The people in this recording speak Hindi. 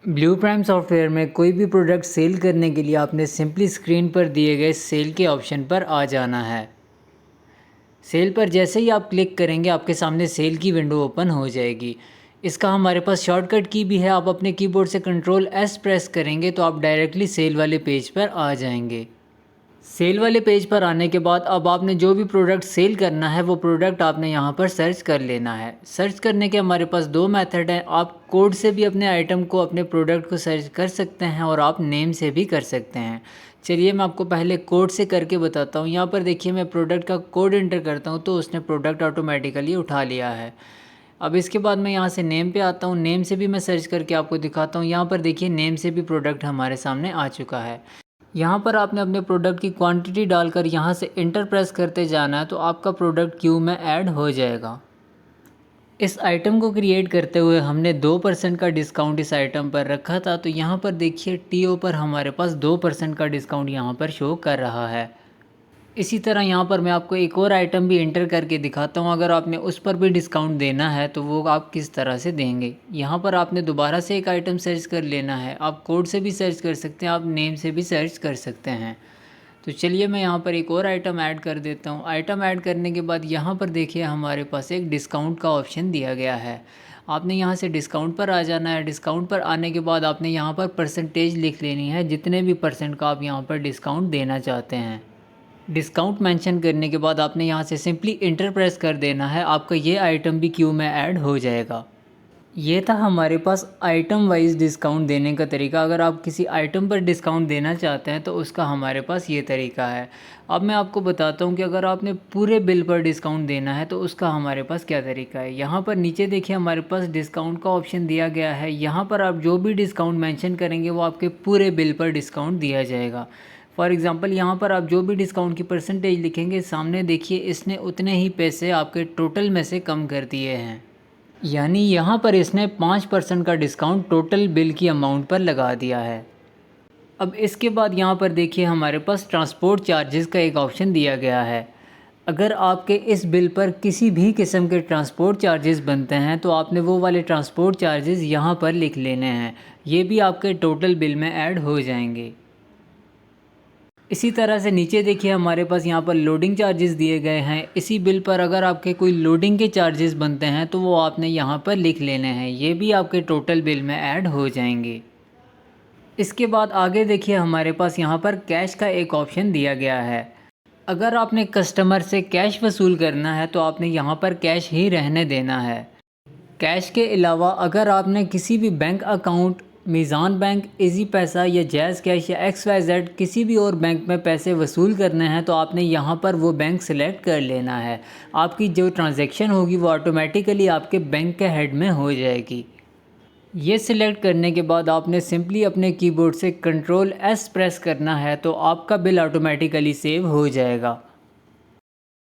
ब्लू प्राइम सॉफ्टवेयर में कोई भी प्रोडक्ट सेल करने के लिए आपने सिंपली स्क्रीन पर दिए गए सेल के ऑप्शन पर आ जाना है। सेल पर जैसे ही आप क्लिक करेंगे आपके सामने सेल की विंडो ओपन हो जाएगी। इसका हमारे पास शॉर्टकट की भी है। आप अपने कीबोर्ड से कंट्रोल एस प्रेस करेंगे तो आप डायरेक्टली सेल वाले पेज पर आ जाएंगे। सेल वाले पेज पर आने के बाद अब आपने जो भी प्रोडक्ट सेल करना है वो प्रोडक्ट आपने यहाँ पर सर्च कर लेना है। सर्च करने के हमारे पास दो मेथड हैं। आप कोड से भी अपने आइटम को, अपने प्रोडक्ट को सर्च कर सकते हैं और आप नेम से भी कर सकते हैं। चलिए मैं आपको पहले कोड से करके बताता हूँ। यहाँ पर देखिए मैं प्रोडक्ट का कोड एंटर करता हूँ तो उसने प्रोडक्ट ऑटोमेटिकली उठा लिया है। अब इसके बाद मैं यहाँ से नेम पे आता हूँ। नेम से भी मैं सर्च करके आपको दिखाता हूँ। यहाँ पर देखिए नेम से भी प्रोडक्ट हमारे सामने आ चुका है। यहाँ पर आपने अपने प्रोडक्ट की क्वांटिटी डालकर यहाँ से इंटर प्रेस करते जाना है तो आपका प्रोडक्ट क्यू में ऐड हो जाएगा। इस आइटम को क्रिएट करते हुए हमने 2% का डिस्काउंट इस आइटम पर रखा था, तो यहाँ पर देखिए टीओ पर हमारे पास 2% का डिस्काउंट यहाँ पर शो कर रहा है। इसी तरह यहाँ पर मैं आपको एक और आइटम भी एंटर करके दिखाता हूँ। अगर आपने उस पर भी डिस्काउंट देना है तो वो आप किस तरह से देंगे। यहाँ पर आपने दोबारा से एक आइटम सर्च कर लेना है। आप कोड से भी सर्च कर सकते हैं, आप नेम से भी सर्च कर सकते हैं। तो चलिए मैं यहाँ पर एक और आइटम ऐड कर देता हूँ। आइटम ऐड करने के बाद यहाँ पर देखिए हमारे पास एक डिस्काउंट का ऑप्शन दिया गया है। आपने यहाँ से डिस्काउंट पर आ जाना है। डिस्काउंट पर आने के बाद आपने यहाँ पर परसेंटेज लिख लेनी है, जितने भी परसेंट का आप यहाँ पर डिस्काउंट देना चाहते हैं। डिस्काउंट मेंशन करने के बाद आपने यहाँ से सिंपली इंटर प्रेस कर देना है। आपका ये आइटम भी क्यू में ऐड हो जाएगा। ये था हमारे पास आइटम वाइज डिस्काउंट देने का तरीका। अगर आप किसी आइटम पर डिस्काउंट देना चाहते हैं तो उसका हमारे पास ये तरीका है। अब मैं आपको बताता हूँ कि अगर आपने पूरे बिल पर डिस्काउंट देना है तो उसका हमारे पास क्या तरीका है। यहाँ पर नीचे देखिए हमारे पास डिस्काउंट का ऑप्शन दिया गया है। यहाँ पर आप जो भी डिस्काउंट मेंशन करेंगे वो आपके पूरे बिल पर डिस्काउंट दिया जाएगा। फॉर एग्ज़ाम्पल यहाँ पर आप जो भी डिस्काउंट की परसेंटेज लिखेंगे, सामने देखिए इसने उतने ही पैसे आपके टोटल में से कम कर दिए हैं। यानी यहाँ पर इसने 5% का डिस्काउंट टोटल बिल की अमाउंट पर लगा दिया है। अब इसके बाद यहाँ पर देखिए हमारे पास ट्रांसपोर्ट चार्जेस का एक ऑप्शन दिया गया है। अगर आपके इस बिल पर किसी भी किस्म के ट्रांसपोर्ट चार्जेस बनते हैं तो आपने वो वाले ट्रांसपोर्ट चार्जेस यहाँ पर लिख लेने हैं। ये भी आपके टोटल बिल में ऐड हो जाएंगे। इसी तरह से नीचे देखिए हमारे पास यहाँ पर लोडिंग चार्जेस दिए गए हैं। इसी बिल पर अगर आपके कोई लोडिंग के चार्जेस बनते हैं तो वो आपने यहाँ पर लिख लेने हैं। ये भी आपके टोटल बिल में ऐड हो जाएंगे। इसके बाद आगे देखिए हमारे पास यहाँ पर कैश का एक ऑप्शन दिया गया है। अगर आपने कस्टमर से कैश वसूल करना है तो आपने यहाँ पर कैश ही रहने देना है। कैश के अलावा अगर आपने किसी भी बैंक अकाउंट, मीज़ान बैंक, इजी पैसा या जैज़ कैश या XYZ किसी भी और बैंक में पैसे वसूल करने हैं तो आपने यहाँ पर वो बैंक सेलेक्ट कर लेना है। आपकी जो ट्रांजैक्शन होगी वो ऑटोमेटिकली आपके बैंक के हेड में हो जाएगी। ये सिलेक्ट करने के बाद आपने सिंपली अपने कीबोर्ड से कंट्रोल एस प्रेस करना है तो आपका बिल ऑटोमेटिकली सेव हो जाएगा।